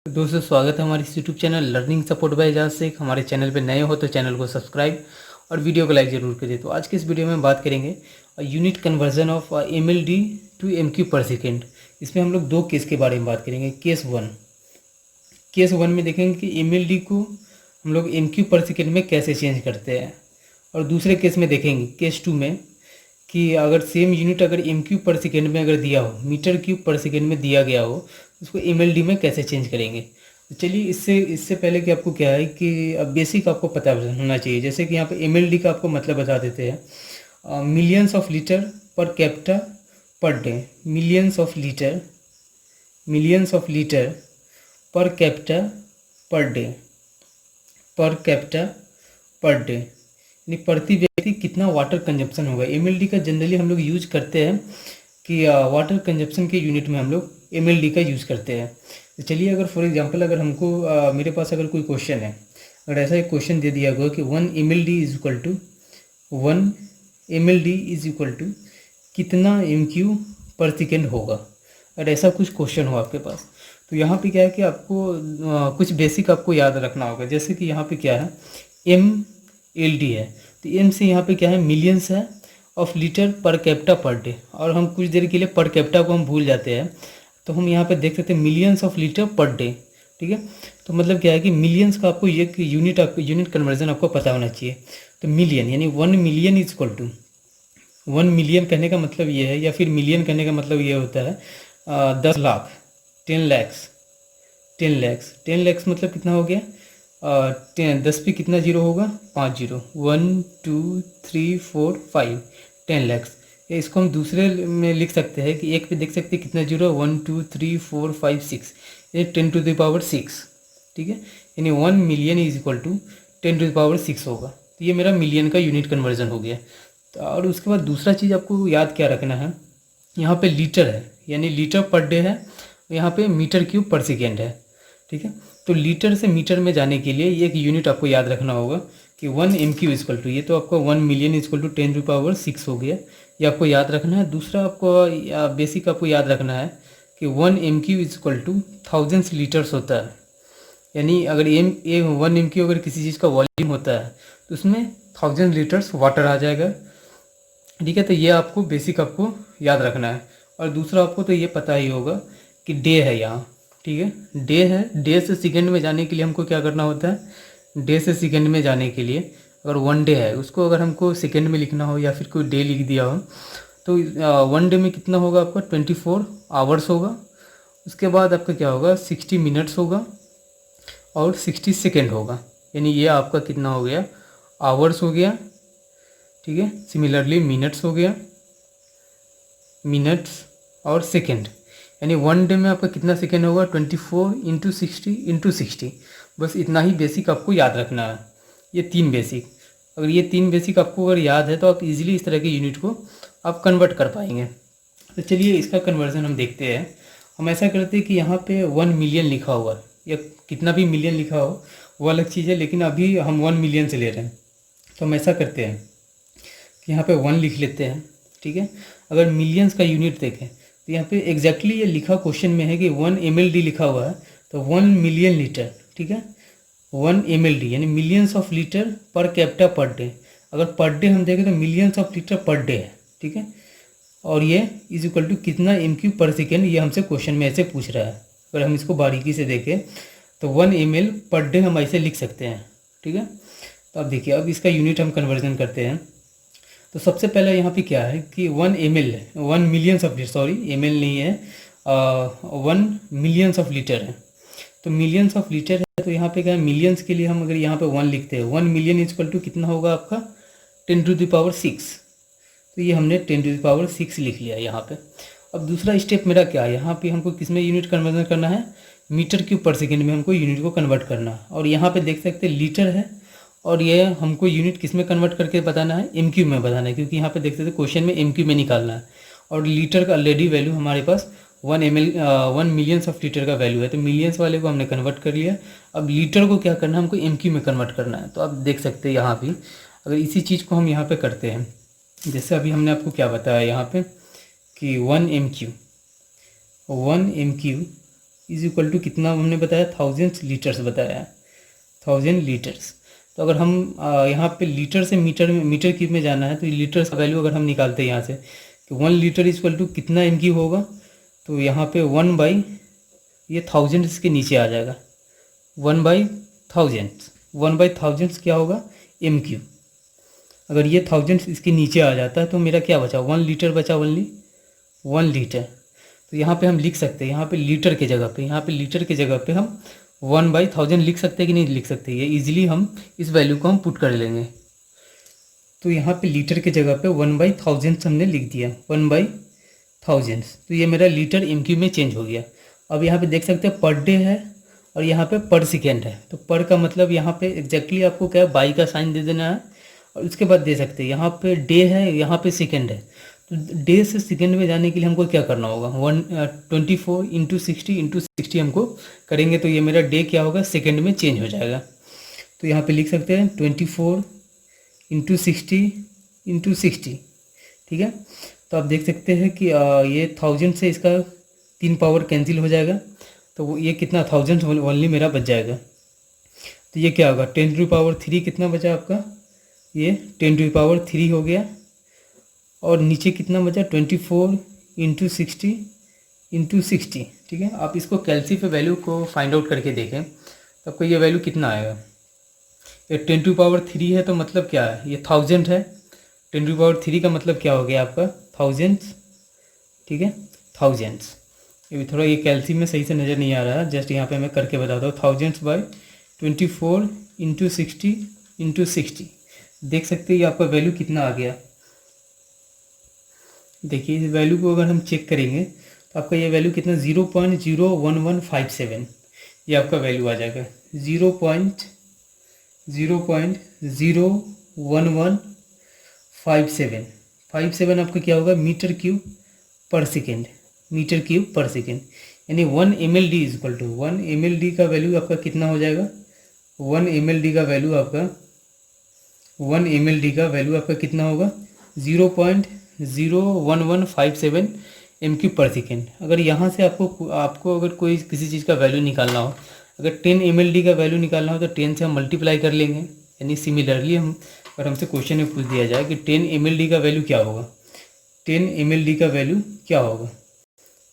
तो दोस्तों स्वागत है हमारे इस YouTube channel learning support by Ejaz से। हमारे चैनल पे नए हो तो चैनल को सब्सक्राइब और वीडियो को लाइक ज़रूर करिए। तो आज के इस वीडियो में बात करेंगे unit conversion of MLD to MQ per second. इसमें हम लोग दो केस के बारे में बात करेंगे। केस वन में देखेंगे कि MLD को हम लोग MQ पर सेकेंड में कैसे चेंज करते हैं, और दूसरे केस में देखेंगे केस टू में कि अगर सेम यूनिट अगर MQ पर सेकेंड में अगर दिया हो, मीटर क्यूब पर सेकेंड में दिया गया हो, उसको MLD में कैसे चेंज करेंगे। तो चलिए इससे पहले कि आपको क्या है कि अब बेसिक आपको पता होना चाहिए। जैसे कि यहाँ पे MLD का आपको मतलब बता देते हैं, millions of litre per capita per day. Millions of litre per capita per day, यानी प्रति व्यक्ति कितना वाटर कंजप्शन होगा। MLD का जनरली हम लोग यूज करते हैं कि वाटर कंजप्शन के यूनिट में हम लोग MLD का यूज़ करते हैं। तो चलिए अगर फॉर एग्जांपल अगर हमको मेरे पास अगर कोई क्वेश्चन है, अगर ऐसा एक क्वेश्चन दे दिया गया कि 1 MLD इज इक्वल टू कितना MQ पर सेकेंड होगा, अगर ऐसा कुछ क्वेश्चन हो आपके पास, तो यहाँ पे क्या है कि आपको कुछ बेसिक आपको याद रखना होगा। जैसे कि यहाँ पे क्या है, MLD है, तो M से यहाँ पे क्या है, मिलियंस है of litre per capita per day, और हम कुछ देर के लिए पर कैपिटा को हम भूल जाते हैं, तो हम यहाँ पे देख सकते हैं millions of litre per day. ठीक है, तो मतलब क्या है कि मिलियंस का आपको ये यूनिट कन्वर्जन आपको पता होना चाहिए। तो मिलियन यानी 1 million is equal to 1 million कहने का मतलब ये है, या फिर मिलियन कहने का मतलब ये होता है 10 लाख, 10 लैक्स मतलब कितना हो गया, 10 पे कितना जीरो होगा, 5 जीरो, 1 2 3 4 5, 10 लैक्स। इसको हम दूसरे में लिख सकते हैं कि एक पे देख सकते हैं कितना जीरो, 1 2 3 4 5 6, ये 10 टू द पावर 6। ठीक है, यानी 1 million is equal to 10 to the power 6 होगा। तो ये मेरा मिलियन का यूनिट कन्वर्जन हो गया। तो और उसके बाद दूसरा चीज़ आपको याद क्या रखना है, यहाँ पे लीटर है यानी लीटर पर डे है, यहाँ पे मीटर क्यूब पर सेकेंड है। ठीक है, तो लीटर से मीटर में जाने के लिए ये एक यूनिट आपको याद रखना होगा कि 1 MQ इक्वल टू, ये तो आपका 1 million equal to 10 to power 6 हो गया, ये आपको याद रखना है। दूसरा आपको बेसिक आपको याद रखना है कि 1 MQ equal two thousands litres होता है, यानी अगर 1 MQ अगर किसी चीज़ का वॉल्यूम होता है तो उसमें 1000 लीटर्स वाटर आ जाएगा। ठीक है, तो ये आपको बेसिक आपको याद रखना है। और दूसरा आपको तो ये पता ही होगा कि डे है यहाँ। ठीक है, डे है, डे से सेकेंड में जाने के लिए हमको क्या करना होता है, डे से सेकेंड में जाने के लिए अगर 1 डे है उसको अगर हमको सेकेंड में लिखना हो या फिर कोई डे लिख दिया हो, तो 1 डे में कितना होगा आपका 24 आवर्स होगा। उसके बाद आपका क्या होगा, 60 मिनट्स होगा और 60 सेकेंड होगा, यानी ये आपका कितना हो गया, आवर्स हो गया। ठीक है, सिमिलरली मिनट्स हो गया, मिनट्स और सेकेंड, यानी 1 डे में आपका कितना सेकेंड होगा, 24 इंटू 60 बस इतना ही बेसिक आपको याद रखना है। ये 3 बेसिक, अगर ये 3 बेसिक आपको अगर याद है तो आप इजीली इस तरह के यूनिट को आप कन्वर्ट कर पाएंगे। तो चलिए इसका कन्वर्जन हम देखते हैं। हम ऐसा करते हैं कि यहाँ पे 1 मिलियन लिखा हुआ है, या कितना भी मिलियन लिखा हो वो अलग चीज़ है, लेकिन अभी हम 1 मिलियन से ले रहे हैं। तो हम ऐसा करते हैं कि यहाँ पे 1 लिख लेते हैं। ठीक है, अगर मिलियंस का यूनिट देखें तो यहाँ पे एग्जैक्टली ये लिखा क्वेश्चन में है कि 1 MLD लिखा हुआ है, तो 1 मिलियन लीटर। ठीक है, 1 MLD यानी millions of litre per capita per day. अगर पर डे हम देखें तो millions of litre per day है। ठीक है, और ये इज इक्वल टू कितना MQ पर सेकेंड, ये हमसे क्वेश्चन में ऐसे पूछ रहा है। अगर हम इसको बारीकी से देखें तो 1 ml पर डे हम ऐसे लिख सकते हैं। ठीक है, तो अब देखिए, अब इसका यूनिट हम कन्वर्जन करते हैं। तो सबसे पहले यहाँ पे क्या है कि 1 ml 1 millions of litre, sorry ML नहीं है, 1 मिलियंस ऑफ लीटर है। तो मिलियंस ऑफ लीटर है, तो यहाँ पे क्या है, मिलियंस के लिए हम अगर यहाँ पे 1 लिखते हैं, 1 मिलियन इक्वल टू कितना होगा आपका 10 टू द पावर 6। तो ये हमने 10 टू द पावर 6 लिख लिया यहाँ पे। अब दूसरा स्टेप मेरा क्या है, यहाँ पे हमको किस में यूनिट कन्वर्जन करना है, मीटर क्यूब पर सेकेंड में हमको यूनिट को कन्वर्ट करना है। और यहाँ पे देख सकते हैं लीटर है, और ये हमको यूनिट किस में कन्वर्ट करके बताना है, MQ में बताना है, क्योंकि यहाँ पे देख सकते हैं क्वेश्चन में MQ में निकालना है। और लीटर का ऑलरेडी वैल्यू हमारे पास 1 मिलियंस ऑफ लीटर का वैल्यू है, तो मिलियंस वाले को हमने कन्वर्ट कर लिया। अब लीटर को क्या करना है, हमको MQ में कन्वर्ट करना है। तो आप देख सकते हैं यहाँ भी अगर इसी चीज़ को हम यहाँ पे करते हैं, जैसे अभी हमने आपको क्या बताया यहाँ पे कि 1 MQ इज इक्वल टू कितना हमने बताया, 1000 लीटर्स बताया है, 1000 लीटर्स। तो अगर हम यहाँ पे लीटर से मीटर क्यूब में जाना है, तो लीटर्स का वैल्यू अगर हम निकालते हैं यहाँ से कि 1 लीटर इज इक्वल टू कितना एम क्यू होगा, तो यहाँ पे 1 बाई ये 1000 इसके नीचे आ जाएगा, 1 बाई 1000, 1 बाई 1000 क्या होगा, एम क्यू। अगर ये 1000 इसके नीचे आ जाता है तो मेरा क्या बचा, 1 लीटर बचा, ओनली 1 लीटर। तो यहाँ पे हम लिख सकते हैं, यहाँ पे लीटर के जगह पे, यहाँ पे लीटर के जगह पे हम 1 बाई 1000 लिख सकते हैं कि नहीं लिख सकते, ये इजीली हम इस वैल्यू को हम पुट कर लेंगे। तो यहाँ पे लीटर के जगह पे 1 बाई 1000 हमने लिख दिया, 1 बाई 1000, तो ये मेरा लीटर एम क्यू में चेंज हो गया। अब यहाँ पे देख सकते हैं पर डे है और यहाँ पे पर सेकेंड है, तो पर का मतलब यहाँ पे एग्जैक्टली आपको क्या है, बाई का साइन दे देना है और उसके बाद दे सकते हैं यहाँ पे डे है, यहाँ पे सेकेंड है। तो डे से सेकेंड में जाने के लिए हमको क्या करना होगा, 24 इंटू 60 हमको करेंगे, तो ये मेरा डे क्या होगा, सेकेंड में चेंज हो जाएगा। तो यहाँ पे लिख सकते हैं 24 इंटू 60, ठीक है। तो आप देख सकते हैं कि ये 1000 से इसका 3 पावर कैंसिल हो जाएगा, तो वो ये कितना 1000 ओनली मेरा बच जाएगा। तो ये क्या होगा, 10⁻³ कितना बचा आपका, ये 10⁻³ हो गया, और नीचे कितना बचा 24 इंटू 60, ठीक है। आप इसको कैलसी पे वैल्यू को फाइंड आउट करके देखें तो आपको ये वैल्यू कितना आएगा। ये 10⁻³ है तो मतलब क्या है, ये 1000 है, 10⁻³ का मतलब क्या हो गया आपका 1000, ठीक है, 1000। ये थोड़ा ये कैलसी में सही से नज़र नहीं आ रहा है, जस्ट यहाँ पे मैं करके बताता हूँ, 1000 बाई 24 इंटू 60 देख सकते हैं ये आपका वैल्यू कितना आ गया। देखिए इस वैल्यू को अगर हम चेक करेंगे तो आपका ये वैल्यू कितना 0.01157, ये आपका वैल्यू आ जाएगा 0.01157 आपका क्या होगा, मीटर क्यूब पर सेकेंड, यानी 1 ml is equal to 1 ml का वैल्यू आपका कितना हो जाएगा, 1 ml का वैल्यू आपका कितना होगा 0.01157 एम क्यूब पर सेकेंड। अगर यहाँ से आपको अगर कोई किसी चीज़ का वैल्यू निकालना हो, अगर 10 ml का वैल्यू निकालना हो तो 10 से हम मल्टीप्लाई कर लेंगे, यानी सिमिलरली अगर हमसे क्वेश्चन में पूछ दिया जाए कि 10 ml का वैल्यू क्या होगा, 10 ml का वैल्यू क्या होगा,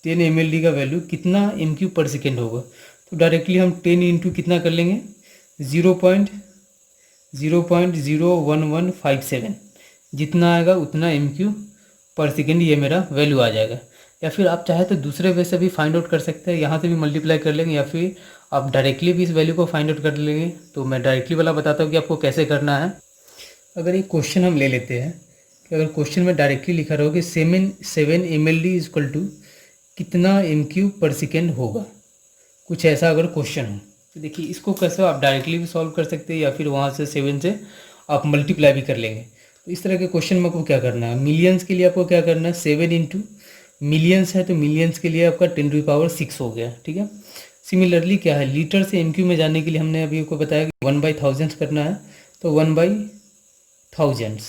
10 ml का वैल्यू कितना एम क्यूब पर सेकेंड होगा, तो डायरेक्टली हम 10 इंटू कितना कर लेंगे 0.01157, जितना आएगा उतना एम क्यूब पर सेकेंड ये मेरा वैल्यू आ जाएगा। या फिर आप चाहे तो दूसरे वे से भी फाइंड आउट कर सकते हैं, यहाँ से भी मल्टीप्लाई कर लेंगे, या फिर आप डायरेक्टली भी इस वैल्यू को फाइंड आउट कर लेंगे। तो मैं डायरेक्टली वाला बताता हूँ कि आपको कैसे करना है। अगर एक क्वेश्चन हम ले लेते हैं कि अगर क्वेश्चन में डायरेक्टली लिखा रहो कि 7 ml इज इक्वल टू कितना एम क्यूब पर सेकेंड होगा, कुछ ऐसा अगर क्वेश्चन हो, तो देखिए इसको कैसे आप डायरेक्टली भी सॉल्व कर सकते हैं या फिर वहाँ से 7 से आप मल्टीप्लाई भी कर लेंगे। तो इस तरह के क्वेश्चन में आपको क्या करना है, मिलियंस के लिए आपको क्या करना है, 7 इंटू मिलियंस है तो मिलियंस के लिए आपका 10⁻6 हो गया, ठीक है। सिमिलरली क्या है, लीटर से एम में जाने के लिए हमने अभी आपको बताया कि 1 बाई 1000 करना है, तो 1 बाई 1000।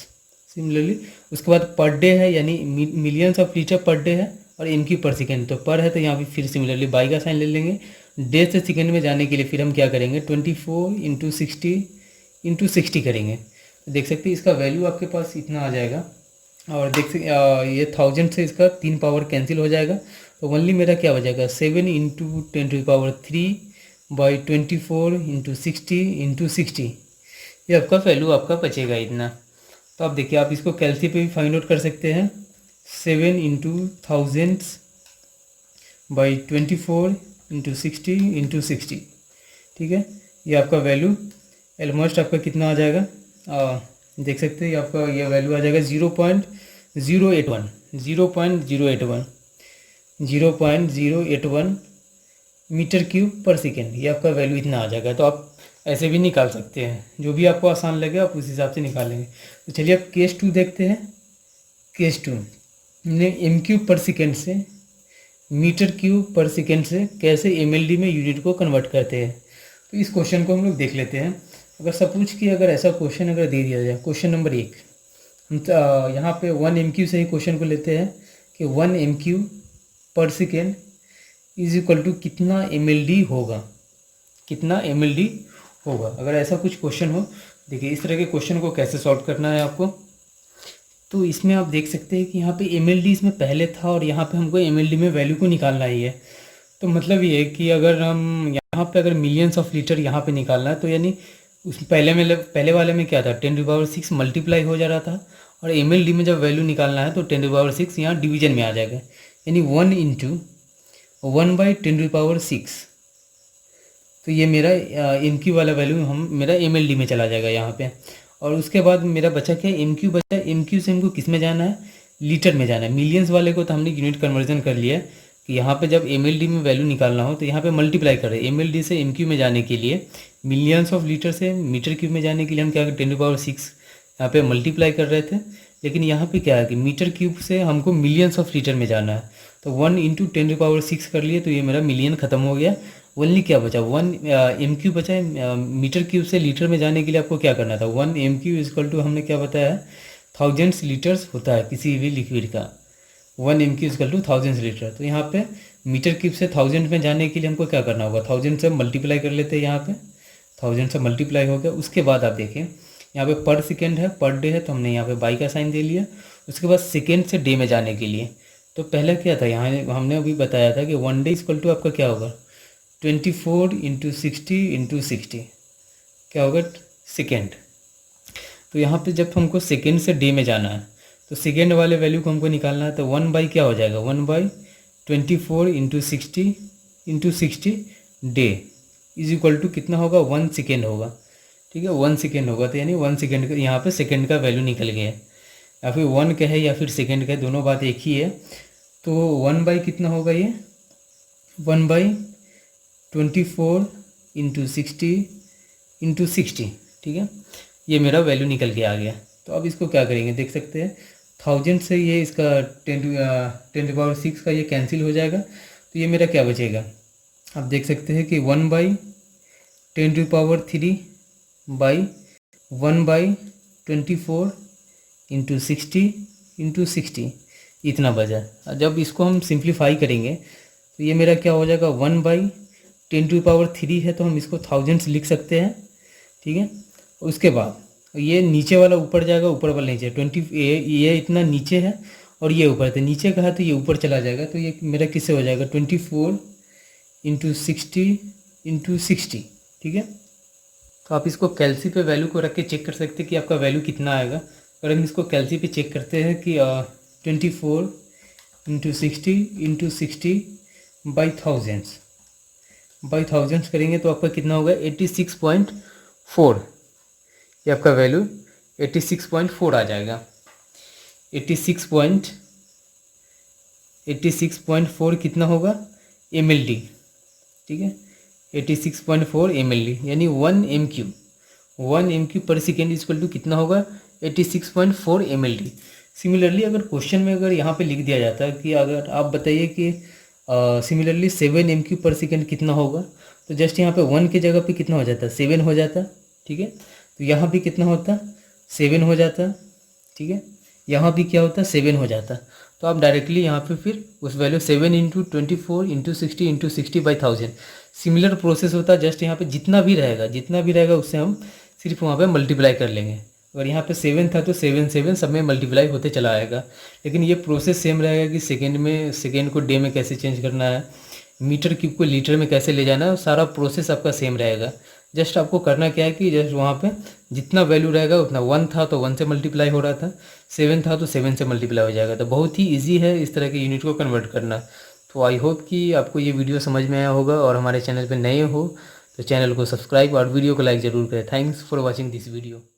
सिमिलरली उसके बाद पर डे है, यानी millions of litre per day है, और एम क्यू पर सेकेंड, तो पर है तो यहाँ पे फिर सिमिलरली बाई का साइन ले लेंगे। डे से सेकेंड में जाने के लिए फिर हम क्या करेंगे 24 इंटू 60 करेंगे, तो देख सकते हैं इसका वैल्यू आपके पास इतना आ जाएगा। और देख सकते ये 1000 से इसका 3 पावर कैंसिल हो जाएगा, तो ओनली मेरा क्या हो जाएगा 7 इंटू 10⁻³ बाई 24 इंटू 60, ये आपका वैल्यू आपका बचेगा इतना। तो आप देखिए आप इसको कैलसी पे भी फाइंड आउट कर सकते हैं, 7 इंटू 1000 बाई 24 इंटू 60, ठीक है। ये आपका वैल्यू ऑलमोस्ट आपका कितना आ जाएगा, देख सकते हैं आपका ये वैल्यू आ जाएगा 0.081 मीटर क्यूब पर सेकेंड, ये आपका वैल्यू इतना आ जाएगा। तो आप ऐसे भी निकाल सकते हैं, जो भी आपको आसान लगे आप उस हिसाब से निकालेंगे। तो चलिए अब केस 2 देखते हैं। केस 2 हमने एम क्यूब पर सेकेंड से मीटर क्यूब पर सेकेंड से कैसे mld में यूनिट को कन्वर्ट करते हैं, तो इस क्वेश्चन को हम लोग देख लेते हैं। अगर सपोज कि अगर ऐसा क्वेश्चन अगर दे दिया जाए, क्वेश्चन नंबर 1, हम यहाँ पे 1 mq से ही क्वेश्चन को लेते हैं कि 1 mq per second is equal to कितना mld होगा, कितना mld होगा। अगर ऐसा कुछ क्वेश्चन हो, देखिए इस तरह के क्वेश्चन को कैसे सॉल्व करना है आपको। तो इसमें आप देख सकते हैं कि यहाँ पे mld इसमें पहले था और यहाँ पे हमको mld में वैल्यू को निकालना ही है। तो मतलब ये है कि अगर हम यहाँ पे अगर मिलियंस ऑफ लीटर यहाँ पे निकालना है, तो यानी उस पहले वाले में क्या था, 10⁶ मल्टीप्लाई हो जा रहा था, और mld में जब वैल्यू निकालना है तो 10⁶ यहाँ डिवीजन में आ जाएगा, यानी 1 इंटू 1/10⁶। तो ये मेरा MQ वाला वैल्यू मेरा mld में चला जाएगा यहाँ पे। और उसके बाद मेरा बचा क्या, MQ बचा। MQ से हमको किस में जाना है, लीटर में जाना है। मिलियंस वाले को तो हमने यूनिट कन्वर्जन कर लिया कि यहाँ पे जब mld में वैल्यू निकालना हो तो यहाँ पे मल्टीप्लाई कर रहे हैं। mld से MQ में जाने के लिए, मिलियंस ऑफ लीटर से मीटर क्यूब में जाने के लिए हम क्या 10⁶ यहाँ पे मल्टीप्लाई कर रहे थे। लेकिन यहाँ पे क्या है कि मीटर क्यूब से हमको मिलियंस ऑफ लीटर में जाना है, तो 1 इंटू 10⁶ कर लिए, तो ये मेरा मिलियन ख़त्म हो गया। ओनली क्या बचा, 1 MQ बचा है। मीटर क्यूब से लीटर में जाने के लिए आपको क्या करना था, 1 MQ इक्वल टू हमने क्या बताया है, 1000 लीटर्स होता है किसी भी लिक्विड का। 1 MQ इक्वल टू 1000 लीटर। तो यहाँ पे मीटर क्यूब से 1000 में जाने के लिए हमको क्या करना होगा, 1000 से मल्टीप्लाई कर लेते हैं। यहाँ पे 1000 से मल्टीप्लाई हो गया। उसके बाद आप देखें यहाँ पे पर सेकेंड है, पर डे है, तो हमने यहाँ पे बाई का साइन दे लिया। उसके बाद सेकेंड से डे में जाने के लिए, तो पहले क्या था, यहाँ हमने अभी बताया था कि 1 डे इक्वल टू आपका क्या होगा, 24 इंटू 60 क्या होगा, सेकेंड। तो यहाँ पे जब हमको सेकेंड से डे में जाना है, तो सेकेंड वाले वैल्यू को हमको निकालना है। तो 1 बाई क्या हो जाएगा, 1/24 into 60 day is equal to कितना होगा, 1 सेकेंड होगा। ठीक है, 1 सेकेंड होगा। तो यानी 1 सेकेंड का यहाँ पे सेकेंड का वैल्यू निकल गया है, या फिर 1 का है या फिर सेकेंड का है, दोनों बात एक ही है। तो 1 बाई कितना होगा, ये 1/24 इंटू 60, ठीक है, ये मेरा वैल्यू निकल के आ गया। तो अब इसको क्या करेंगे, देख सकते हैं 1000 से ये इसका 10⁶ का ये कैंसिल हो जाएगा। तो ये मेरा क्या बचेगा, आप देख सकते हैं कि 1/10⁻³ बाई 1/24 इंटू 60 इतना बचा। जब इसको हम सिंप्लीफाई करेंगे तो ये मेरा क्या हो जाएगा, 1/10⁻³ है, तो हम इसको 1000 लिख सकते हैं। ठीक है, उसके बाद ये नीचे वाला ऊपर जाएगा, ऊपर वाला नीचे, 20 ये इतना नीचे है और ये ऊपर, तो नीचे का है तो ये ऊपर चला जाएगा। तो ये मेरा किससे हो जाएगा, 24 इंटू 60। ठीक है, तो आप इसको कैलसी पे वैल्यू को रख के चेक कर सकते हैं कि आपका वैल्यू कितना आएगा। अगर हम इसको कैलसी पे चेक करते हैं कि 24 इंटू 60 बाई 1000 करेंगे तो आपका कितना होगा, 86.4। ये आपका वैल्यू 86.4 आ जाएगा। 86.4 कितना होगा, mld। ठीक है, 86.4 mld, यानी 1 MQ per second equal to कितना होगा, 86.4 mld। सिमिलरली अगर क्वेश्चन में अगर यहाँ पे लिख दिया जाता है कि अगर आप बताइए कि सिमिलरली 7 MQ पर सेकेंड कितना होगा, तो जस्ट यहाँ पे 1 की जगह पे कितना हो जाता, 7 हो जाता। ठीक है, तो यहाँ भी कितना होता, 7 हो जाता। ठीक है, यहाँ भी क्या होता, 7 हो जाता। तो आप डायरेक्टली यहाँ पे फिर उस value 7 into 24 into 60 by 1000 similar process होता है। जस्ट यहाँ पे जितना भी रहेगा उससे हम सिर्फ वहाँ पे मल्टीप्लाई कर लेंगे। अगर यहाँ पे 7 था तो 7 सब में मल्टीप्लाई होते चला आएगा। लेकिन ये प्रोसेस सेम रहेगा कि सेकेंड को डे में कैसे चेंज करना है, मीटर क्यूब को लीटर में कैसे ले जाना है, सारा प्रोसेस आपका सेम रहेगा। जस्ट आपको करना क्या है कि जस्ट वहाँ पे जितना वैल्यू रहेगा उतना, 1 था तो 1 से मल्टीप्लाई हो रहा था, 7 था तो 7 से मल्टीप्लाई हो जाएगा। तो बहुत ही ईजी है इस तरह के यूनिट को कन्वर्ट करना। तो आई होप कि आपको ये वीडियो समझ में आया होगा, और हमारे चैनल पर नए हो तो चैनल को सब्सक्राइब और वीडियो को लाइक ज़रूर करें। Thanks for watching this video.